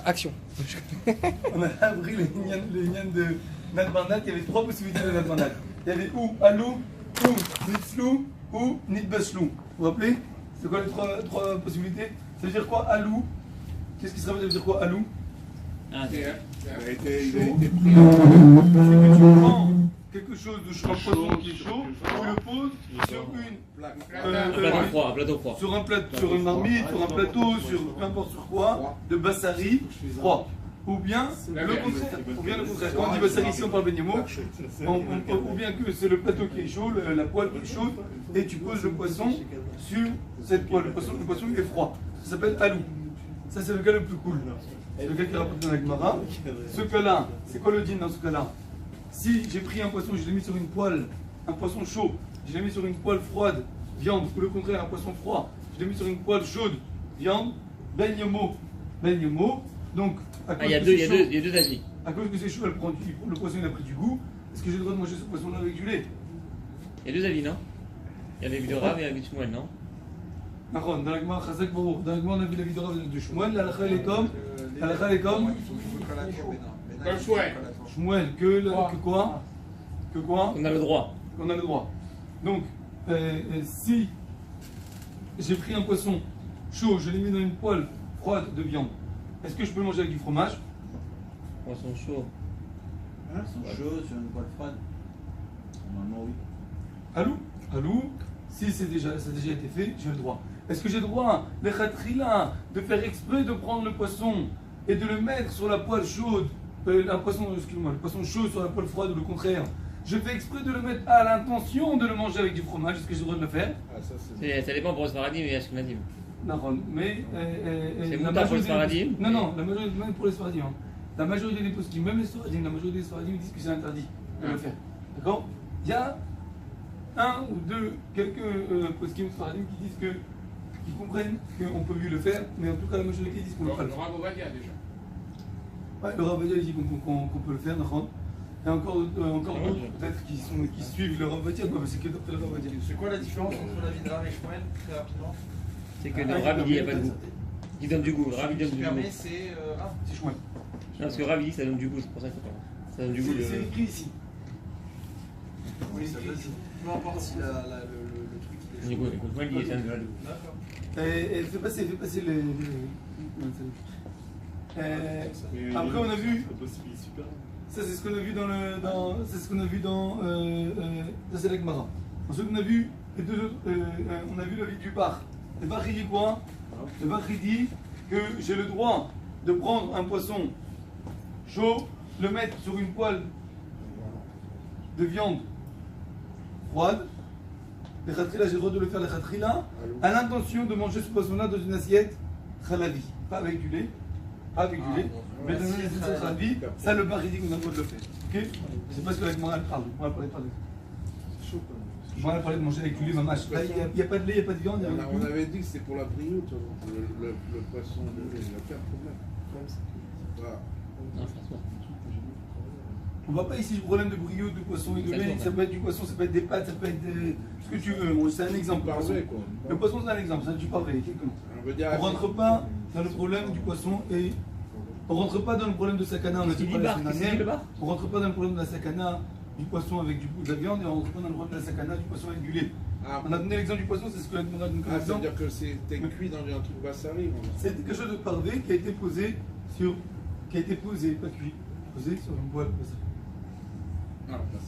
Action. On a appris les lignes de Nadbanat, il y avait trois possibilités de Nadbanat. Il y avait ou Alou, ou Nitzlou, ou Nitbaslou. Vous vous rappelez? C'est quoi les trois possibilités? Ça veut dire quoi Alou? Qu'est-ce qui ça veut dire quoi Alou? Il a été pris. C'est que tu prends quelque chose de chaud, un poisson qui est chaud, tu le poses sur un plateau froid. Sur une marmite, sur un plateau, sur peu importe sur quoi, de bassari froid. Ou bien le contraire. Quand on dit bassari ici on parle bénémo, ou bien que c'est le plateau qui est chaud, la poêle qui est chaude, et tu poses le poisson sur cette poêle. Le poisson il est froid. Ça s'appelle alou. Ça c'est le cas le plus cool. C'est le cas qui rapporte dans la Gemara. Ce cas-là, c'est quoi le din dans ce cas-là? Si j'ai pris un poisson, je l'ai mis sur une poêle, un poisson chaud, je l'ai mis sur une poêle froide, viande, ou le contraire, un poisson froid, je l'ai mis sur une poêle chaude, viande, ben yomo. Donc, à cause Il y a deux avis. À cause que c'est chaud, le poisson il a pris du goût. Est-ce que j'ai le droit de manger ce poisson-là avec du lait? Il y a deux avis, non? Il y a l'avis de Rav et l'avis de Shmuel, non? Dans la Gemara, Chazak Baruch, dans la Gemara, on a vu l'avis de Rav et de Shmuel, la halakha elle est comme Shmuel, que quoi? On a le droit. Qu'on a le droit. Donc, si j'ai pris un poisson chaud, je l'ai mis dans une poêle froide de viande, est-ce que je peux le manger avec du fromage? Poisson chaud. Poisson chaud sur une poêle froide. Normalement, oui. Alou, si ça a déjà été fait, j'ai le droit. Est-ce que j'ai le droit, les khatrila, de faire exprès de prendre le poisson et de le mettre sur la poêle chaude, le poisson chaud sur la poêle froide ou le contraire? Je fais exprès de le mettre à l'intention de le manger avec du fromage. Est-ce que j'ai le droit de le faire? Ça dépend pour le Sfaradim et Ashkenazim. Non, mais c'est mouta pour les Sfaradim? Non, la majorité, même pour les Sfaradim. Hein. La majorité des poskim, même les Sfaradim, la majorité des Sfaradim disent que c'est interdit de le faire. D'accord? Il y a un ou deux, quelques poskim Sfaradim qui disent qui comprennent qu'on peut mieux le faire, mais en tout cas la majorité disent qu'on ne peut pas le faire. Le Rav Ovadia déjà. Ouais, le Rav Ovadia dit qu'on peut le faire, d'accord. Il y a encore d'autres peut-être qui suivent le Rav Ovadia, quoi, mais c'est que d'après le Rav Ovadia. C'est quoi la différence entre l'avis de Rav et Shmuel, très rapidement? C'est que le Rav il dit qu'il n'y a pas de goût. Il donne du goût. Le Rav il donne du goût. C'est Rav. C'est Shmuel. Non, parce que Rav il dit que ça donne du goût, c'est pour ça que ça donne du goût. C'est écrit ici. Oui, ça veut dire. Peu importe si le truc il est Du goût, moi il dit que ça donne du goût. D'accord. Et fais passer les... Après on a vu... Ça c'est ce qu'on a vu c'est ce qu'on a vu dans c'est la Gemara. Ensuite on a vu les deux autres, on a vu la vie du bar. Le bar il dit quoi? Le bar il dit que j'ai le droit de prendre un poisson chaud, le mettre sur une poêle de viande froide. Les khatrila, j'ai le droit de le faire les khatrila à l'intention de manger ce poisson-là dans une assiette khalavi, pas avec du lait, mais dans une assiette khalavi. Ça, le bar il dit qu'on a le droit de le faire. Ok? C'est pas ce que la Gemara parle. On va parler de manger avec du lait, mamache. Là, il n'y a pas de lait, il n'y a pas de viande. On avait dit que c'était pour la brioche, le poisson, il n'y a aucun problème. Voilà. Non, François. On ne voit pas ici le problème de brio, de poisson et de lait. Ça peut être du poisson, ça peut être des pâtes, ça peut être ce que tu veux. C'est un exemple. Le poisson, c'est un exemple, c'est du parvé. On ne rentre pas dans le problème du poisson et on ne rentre pas dans le problème de sakana. On a dit pas la semaine dernière. On ne rentre pas dans le problème de la sakana du poisson avec de la viande et on ne rentre pas dans le problème de la sakana du poisson avec du lait. On a donné l'exemple du poisson, c'est ce que la Gemara donne comme exemple. Ça veut dire que c'était cuit dans un truc bassari. C'est quelque chose de parvé qui a été posé, pas cuit, posé sur une poêle bassari.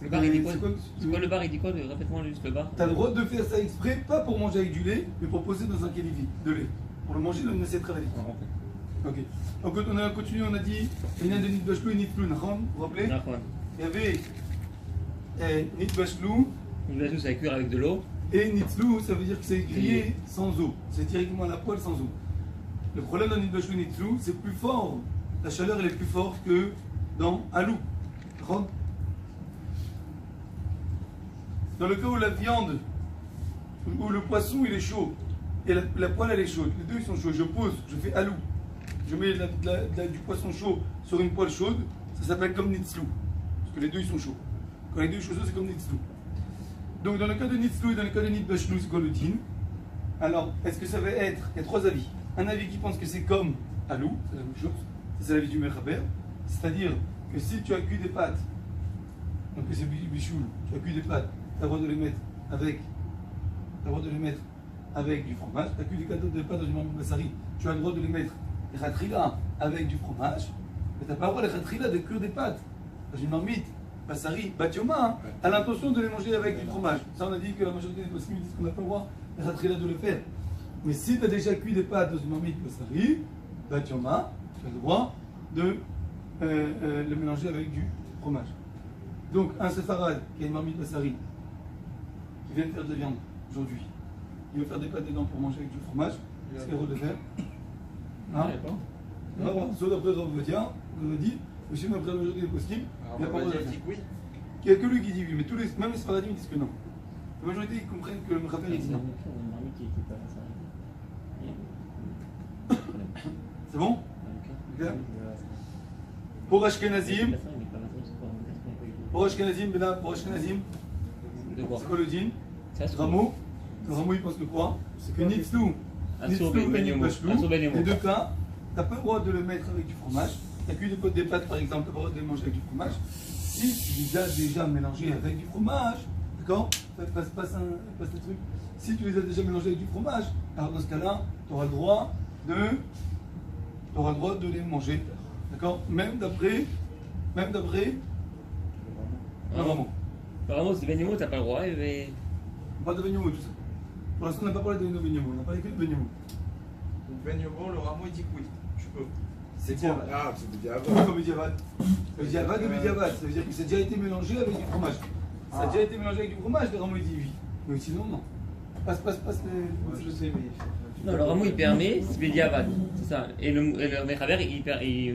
Le bar il dit quoi? C'est quoi le bar? Il dit quoi? Répète-moi juste le bar. Tu as le droit de faire ça exprès, pas pour manger avec du lait, mais pour poser dans un kélivi de lait. Pour le manger dans une assiette très Ok. Donc on a continué, on a dit il y a de Nitbashlou et Nitlou, vous vous rappelez? Il y avait Nitbashlou. Nitbashlou, ça va cuire avec de l'eau. Et Nitlou, ça veut dire que c'est grillé sans eau. C'est directement à la poêle sans eau. Le problème dans Nitbashlou et Nitlou, c'est plus fort. La chaleur elle est plus forte que dans Alou. Dans le cas où la viande, où le poisson il est chaud, et la poêle elle est chaude, les deux ils sont chauds, je pose, je fais alou, je mets du poisson chaud sur une poêle chaude, ça s'appelle comme nitzlou, parce que les deux ils sont chauds. Quand les deux sont chauds, c'est comme nitzlou. Donc dans le cas de nitzlou et dans le cas de nitbashlou, c'est quoi le din? Alors, est-ce que ça va être, il y a trois avis. Un avis qui pense que c'est comme alou, c'est la même chose. c'est la vie du Mechaber. C'est-à-dire que si tu as cuit des pâtes, donc c'est bichoul, tu as cuit des pâtes, tu as le droit de les mettre avec, du fromage. Tu as cuit des pâtes dans une marmite bassari, tu as le droit de les mettre les khatrila avec du fromage, mais tu n'as pas le droit les khatrila de cuire des pâtes dans une marmite bassari, batioma, à l'intention de les manger avec du fromage. Ça, on a dit que la majorité des possibles disent qu'on n'a pas le droit les khatrila de le faire. Mais si tu as déjà cuit des pâtes dans une marmite bassari, batioma, tu as le droit de le mélanger avec du fromage. Donc, un séfarade qui a une marmite bassari, qui vient de faire de la viande aujourd'hui, il veut faire des pâtes dedans pour manger avec du fromage, est-ce qu'il a le droit de le faire? Hein? Sauf d'après Ravodia, on a dit, monsieur, d'après la majorité des possibles, il n'a pas le droit de le faire. oui. Il n'y a que lui qui dit oui, mais même les séfaradim disent que non. La majorité, ils comprennent que le Mechaber dit non. C'est bon? Okay. Pour Ashkenazim, c'est quoi le din? Rameau, le Rameau il pense que quoi? C'est que Nitzlou et Nitbashlou, les deux cas, tu n'as pas le droit de le mettre avec du fromage. Tu as cuit des pâtes par exemple, tu n'as pas le droit de les manger avec du fromage. Si tu les as déjà mélangés avec du fromage, d'accord? Passe le truc. Si tu les as déjà mélangés avec du fromage, alors dans ce cas-là, tu auras le droit de les manger. D'accord? Même d'après le Rameau. Le Rameau, c'est Benimo, t'as pas le droit. Mais... Pas de Benimo, tout ça. Pour l'instant, on n'a pas parlé de Benimo, on a parlé que de Benimo. Donc Benyomo, le Rameau il dit que oui, tu peux. C'est quoi? Ah, c'est du diable. Comment Bidiavad? Bidiavad ou Bidiavad? Ça veut dire que ça a déjà été mélangé avec du fromage. Ça a déjà été mélangé avec du fromage, le Rameau il dit oui. Mais sinon, non. Passe les. Ouais, je sais, mais. Non, le Rameau il permet, c'est Bédiavad, c'est ça. Et le Mechaber,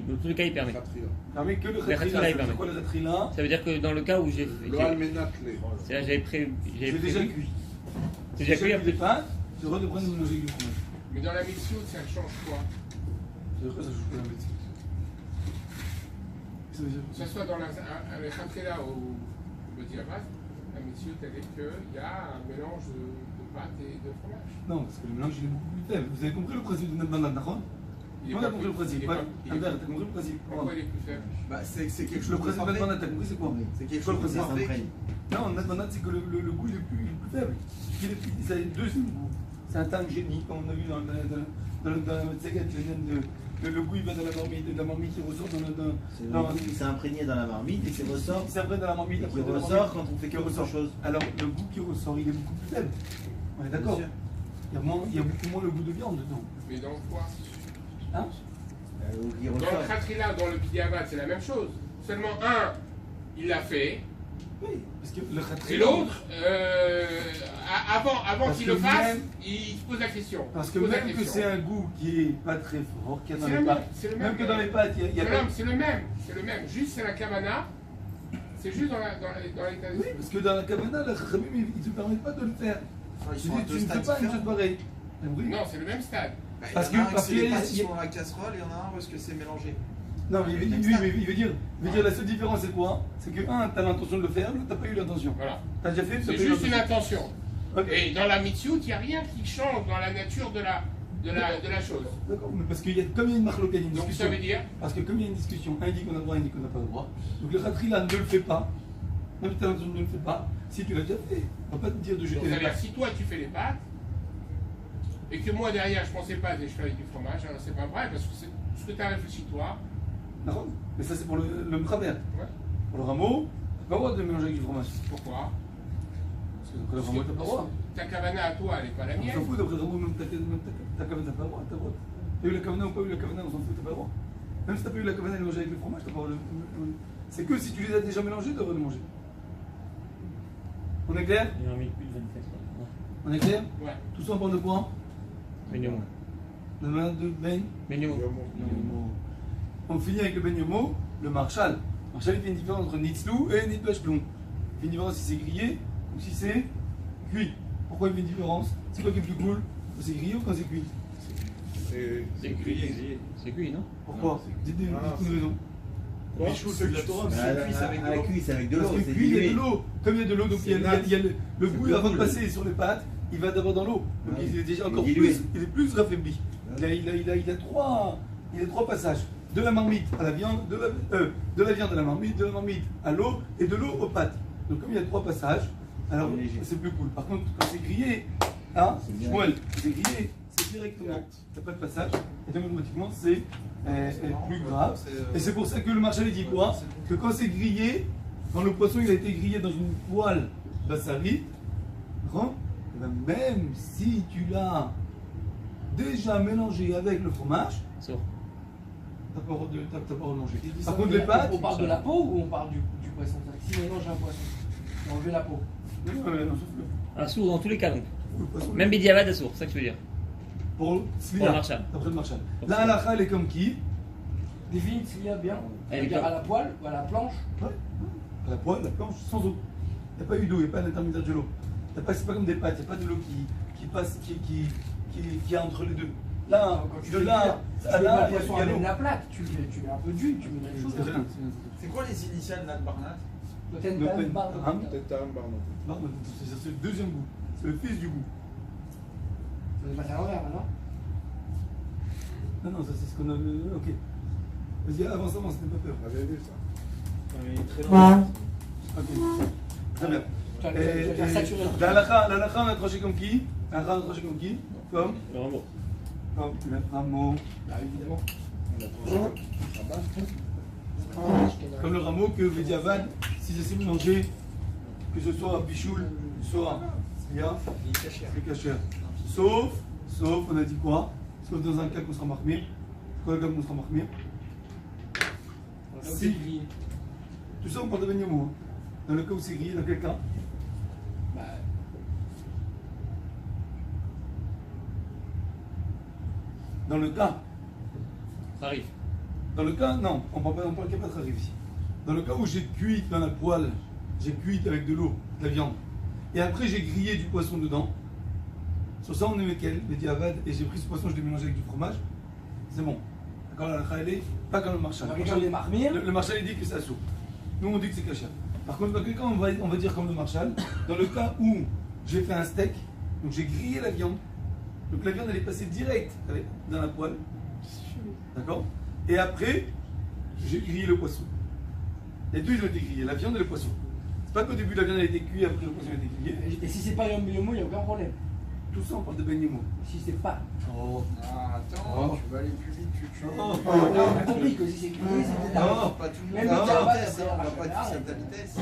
dans tous les cas, il permet. Permet que le Khatrila, Khatrila. il permet. C'est quoi le Khatrila? Ça veut dire que dans le cas où j'ai. Le almenacle. C'est là, C'est déjà cuit. C'est déjà cuit des pâtes, tu auras le droit de mélanger avec du fromage. Mais dans la mixture, ça change quoi? C'est quoi ça joue pas la médecine? Ça veut dire Que ce soit dans le Khatrila ou le Diabat, la mixture, elle est qu'il y a un mélange de pâtes et de fromage. Non, parce que le mélange il est beaucoup plus faible. Vous avez compris le principe de Nadbanad, d'accord? On a compris le principe. Albert, t'as compris le principe? Pourquoi il est plus faible? Bah, c'est quelque Le chose principe de Nadbanad, t'as compris c'est quoi? C'est quelque Quoi, le chose de principe? parfait. Non, Nadbanad, c'est que le goût il est plus faible. Ça a deux goûts. C'est un terme génie, comme on a vu dans la Metzegat, le goût il va dans la marmite il ressort dans C'est imprégné dans la marmite et qui ressort. Il s'imprègne dans la marmite, Qui ressort quand on fait quelque chose. Alors le goût qui ressort, il est beaucoup plus faible. On est d'accord? Il y a beaucoup moins le goût de viande dedans. Mais dans quoi? Hein? Qui Dans le ressort. Khatrila, dans le Diabat, c'est la même chose. Seulement un, il l'a fait. Oui, parce que le Et Khatrila. l'autre, avant Parce qu'il que le fasse, même- il se pose la question. Parce que Il se pose la même que question. c'est un goût qui est pas très fort, qu'il y a dans C'est les le même, pâtes, c'est le même même. que dans les pâtes, il y a pas. C'est le même. Juste c'est la kavana. C'est juste dans l'état Oui, parce que dans la cabana, le Khamim, ils ne te permettent pas de le faire. Enfin, ils Tu sont à dis, deux tu ne fais stades pas une chose différents. pareille. T'as compris? Non, c'est le même stade. Bah, Parce il y en a que- un parce c'est les que- pâtes qui sont dans la casserole et il y en a un parce que c'est mélangé. Non, mais Même oui, stade. mais il veut dire la seule différence, c'est quoi? C'est que, un, tu as l'intention de le faire, l'autre, tu n'as pas eu l'intention. Voilà. Tu as déjà fait, tu C'est n'as pas eu juste une l'intention. intention. Ok. Et dans la mitzvot, il n'y a rien qui change dans la nature de la chose. D'accord, mais parce qu'il y a, comme il y a une marloquette, une Donc discussion. ça veut dire, Parce que comme il y a une discussion, un dit qu'on a le droit, un dit qu'on n'a pas le droit. Donc le Khatrila ne le fait pas. Même si tu as l'intention de ne le faire pas, si tu l'as déjà fait, on va pas te dire de donc jeter ça les veut dire pâtes. si toi tu fais les pâtes et que moi derrière je pensais pas et je fais avec du fromage, alors c'est pas vrai parce que c'est ce que tu as réfléchi toi. D'accord? Mais ça, c'est pour le Mchaber. Ouais. Pour le rameau, tu n'as pas le droit de mélanger avec du fromage. Pourquoi? Parce que le rameau, tu n'as pas le droit. Ta kavana à toi, elle n'est pas la On mienne. s'en fout d'après le rameau, même ta cavana, t'as pas le droit. T'as le droit. T'as eu la cavana ou pas eu la cavana, on s'en fout, t'as pas le droit. Même si t'as pas eu la cavana et mélangée avec le fromage, t'as pas le droit. C'est que si tu les as déjà mélangés, tu dois le manger. On est clair? Il en a mis plus de 27. On est clair? Ouais. Tout ça en parle de quoi? Benimo. Le main de Ben. Benimo. On finit avec le Ben Yomo, le Marshal. Marshal, il fait une différence entre Nitzlou et Nitbashplon. Il fait une différence si c'est grillé ou si c'est cuit. Pourquoi il fait une différence? C'est quoi qui est plus cool? Quand c'est grillé ou quand c'est cuit? C'est cuit. C'est cuit, non? Pourquoi? Dites-nous une raison. Mais je trouve que la Torah, c'est cuit, c'est avec À la l'eau. cuisse avec de l'eau. Parce que c'est cuit, il y a de dilué. l'eau. Comme il y a de l'eau, donc il y a le goût avant de passer sur les pâtes, il va d'abord dans l'eau. Donc il est déjà encore dilué. plus, il est plus raffaibli. Il a trois passages. de la marmite à la viande, de la viande à la marmite, de la marmite à l'eau et de l'eau aux pâtes. Donc comme il y a 3 passages, alors c'est plus cool. Par contre, quand c'est grillé, hein, Shmuel, c'est grillé, c'est directement, il n'y a pas de passage, et donc automatiquement c'est plus grave. Et c'est pour ça que le marchal dit quoi? Que quand c'est grillé, quand le poisson il a été grillé dans une poêle bassari, même si tu l'as déjà mélangé avec le fromage, Sort. t'as pas le droit de manger. Par contre, les pâtes. On parle de la peau ou on parle du poisson? Si on mélange un poisson, on enlève la peau. Non, sauf que Un sourd dans tous les cas donc. le poisson. Même Bidiavad à sourd, c'est ça que je veux dire. Pour Pour le marchal. D'après le marchal. La halakha, elle est comme qui? Définit s'il y a bien. Elle est C'est-à-dire comme- à la poêle ou à la planche. Ouais. À la poêle, la planche, sans eau. Il n'y a pas eu d'eau, il n'y a pas d'intermédiaire de l'eau. C'est pas comme des pâtes, il n'y a pas de l'eau qui passe, qui est entre les deux. Là, Quand tu de fais là cuire, à tu mets là, le poisson il y a à l'eau. la plate, tu mets un peu d'huile, tu mets des choses. C'est rien. C'est quoi les initiales d'Al-Barnat? Le Peut-être pen- pas une barre Hein de Peut-être un barno. Non, mais c'est le deuxième goût. C'est le fils du goût. Ça va passer à l'envers maintenant. Non, ça c'est ce qu'on a. Ok. Vas-y, avance, n'aie pas peur. On avait vu ça. Il est très long. Ok. Très bien. Tu vas faire saturer. La halakha, on a tranché comme qui? La halakha, on a tranché comme qui? Comme Le rameau. le rameau. Bah évidemment. Comme le rameau que Védiavad, si c'est mélangé, que ce soit bichoul, soit Slia, c'est cachère. Sauf, on a dit quoi? Sauf dans un cas qu'on sera marmir. Quoi, le cas qu'on sera marmir? Si. Tout ça, on parle de Benyomo. Dans le cas où c'est grillé, dans quel cas? Bah, Dans le cas. Ça arrive. Dans le cas, non, on parle qu'il n'y a pas de rarive ici. Dans le cas où j'ai cuit dans la poêle, j'ai cuit avec de l'eau, de la viande, et après j'ai grillé du poisson dedans, sur ça on est Mekel, les diavad, et j'ai pris ce poisson, je l'ai mélangé avec du fromage, c'est bon. D'accord, la halakha, elle est pas comme le marchal. avec les marmires. Le marchal il dit que c'est assourd. Nous on dit que c'est cachère. Par contre, dans quel cas on va dire comme le marchal, dans le cas où j'ai fait un steak, donc j'ai grillé la viande, donc la viande elle est passée direct dans la poêle, d'accord? Et après, j'ai grillé le poisson. Les deux ils ont été grillés, la viande et le poisson. C'est pas qu'au début la viande a été cuite, après le poisson a été grillé. Et si c'est pas Yom Yomo, il n'y a aucun problème. Tout ça on parle de beignet mou. Si c'est pas. Oh. Ah, attends, tu vas aller plus vite, tu. Oh. On a compris que si c'est grillé, c'est Ah. peut-être. Pas tout le Même monde le à diable, ta vitesse, c'est hein, on la va pas générale. tous à ta vitesse.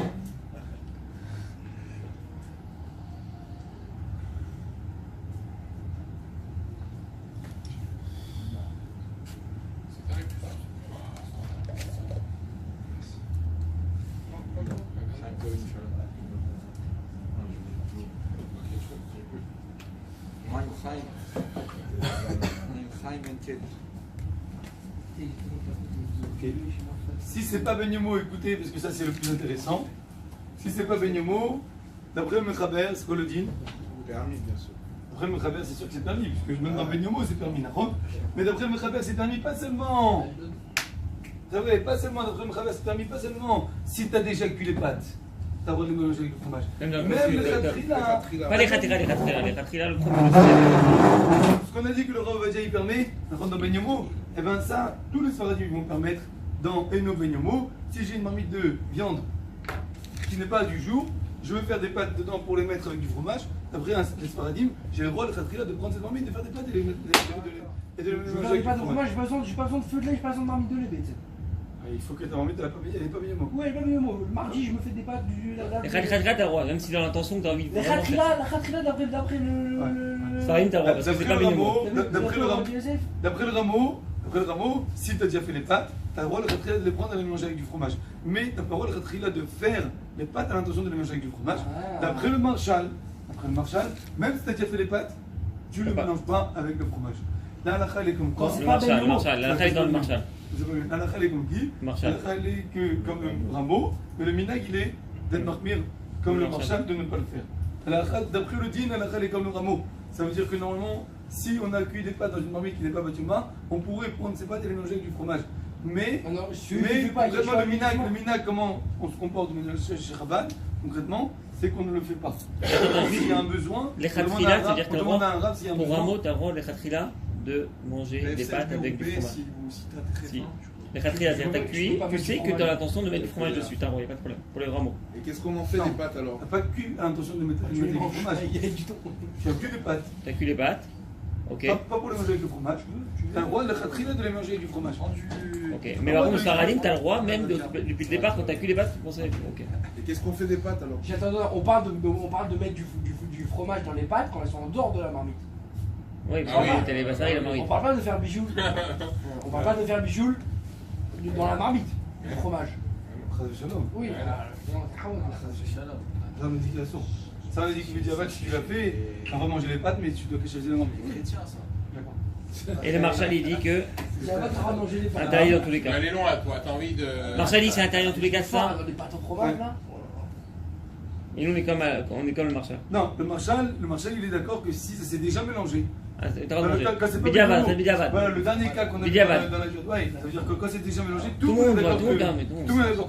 C'est terrible. Si c'est pas beignet mou, écoutez, parce que ça c'est le plus intéressant. Si c'est pas beignet mou, d'après le Mechaber, c'est quoi le din? Permis, bien sûr. D'après le Mechaber, c'est sûr que c'est permis, puisque même dans beignet mou c'est permis, d'accord? Mais d'après le Mechaber, c'est permis pas seulement. C'est vrai, pas seulement, d'après le Mechaber, c'est permis pas seulement si t'as déjà cuit les pâtes. T'as le droit de les mélanger avec le fromage. Même dans- Même le le- khatrila. Pas les khatira, les khatira, le premier. le deuxième. Ce qu'on a dit que le Rav Ovadia il permet, dans Benyomo, et bien ça, tous les Sfaradim vont permettre dans Eno Benyomo, si j'ai une marmite de viande qui n'est pas du jour, je veux faire des pâtes dedans pour les mettre avec du fromage, d'après les Sfaradim, j'ai le droit, le khatrila, de prendre cette marmite, de faire des pâtes et de les Je veux mélanger faire des avec pâtes du de fromage. fromage, j'ai pas besoin de feu de lait, j'ai pas besoin de marmite de lait, tu sais. Il faut que ta marmite, elle n'est pas Benyomo. Ouais, pas mieux, moi. Le mardi, je me fais des pâtes du. Les khatira, t'as le droit, même si dans l'intention que t'as envie de. Les khatrila, d'après le. Ouais. Farine, t'as le droit, parce que c'est pas minimum. D'après le rameau, si tu as déjà fait les pâtes, tu as le droit de les prendre et de les manger avec du fromage. Mais tu n'as pas le droit de faire les pâtes à l'intention de les manger avec du fromage. Ah. D'après le marshal, même si tu as déjà fait les pâtes, tu ne le Pas. mélanges pas avec le fromage. La halakha, elle est comme quoi? Quand c'est Le pas marshal, le Benyomo. marshal, la taille dans le marshal. La halakha, elle est comme qui? Marshal. La halakha, elle est que comme le rameau, mais le minag, il est d'être marmir comme le marshal, de ne pas le faire. La halakha, d'après le din, la halakha, elle est comme le rameau. Ça veut dire que normalement, si on a cuit des pâtes dans une marmite qui n'est pas batuma, on pourrait prendre ces pâtes et les manger avec du fromage. Mais, Ah non, concrètement, le minag, comment on se comporte chez Chabad, concrètement, c'est qu'on ne le fait pas. S'il y a un besoin, Les on demande khatila, à un c'est-à-dire rab- que on demande à un rab s'il y a un pour besoin. Rameau, t'as le droit, les khatila, de manger des pâtes avec du fromage. Si t'as très Si. faim, tu peux. Les khatria, c'est-à-dire t'as cuit, pas tu mettre sais du que tu as fromage. l'intention de mettre du fromage dessus, t'as le droit, y a pas de problème. Pour les rameaux. Et qu'est-ce qu'on en fait Non. des pâtes alors T'as pas cuit à l'intention de mettre du fromage. Il y a du temps. Tu as cuit des pâtes. T'as cuit les pâtes. Ok. Pas pour les manger avec le fromage. Tu as le droit, le khatria, de les manger avec du fromage. Ok. Mais par contre, le saralim, t'as le droit, même depuis le départ, quand t'as cuit les pâtes, tu pensais. Ok. Et qu'est-ce qu'on fait des pâtes alors J'attends, on parle de mettre du fromage dans les pâtes quand elles sont en dehors de la marmite. Oui, Ah oui. t'as les bassins et la On marmite. parle pas de faire bijoule. On parle pas de faire bijoule dans la marmite, le fromage. Oui, Ça me dit que ça veut dire que Bediavat, si tu l'as fait, on va manger les pâtes, mais tu dois cacher les marmites. Chrétien, ça. D'accord. Et le Marshall, il dit que manger les pâtes. interdit dans tous les cas. Elle est loin, toi, t'as envie de. Marshall dit c'est interdit dans tous les cas, ça. Dans les pâtes au fromage là. Et nous, on est comme le Marshall. Non, le Marshall, il est d'accord que si ça s'est déjà mélangé. Ah, t'as le droit de manger. Quand c'est pas Bidiavad, nouveau. c'est Bidiavad. Voilà, le dernier cas qu'on a vu Bidiavad. dans la ouais, ça veut dire que quand c'est déjà mélangé, Tout le monde, est d'accord tout le monde, que- mais tout le monde. tout le monde est d'accord.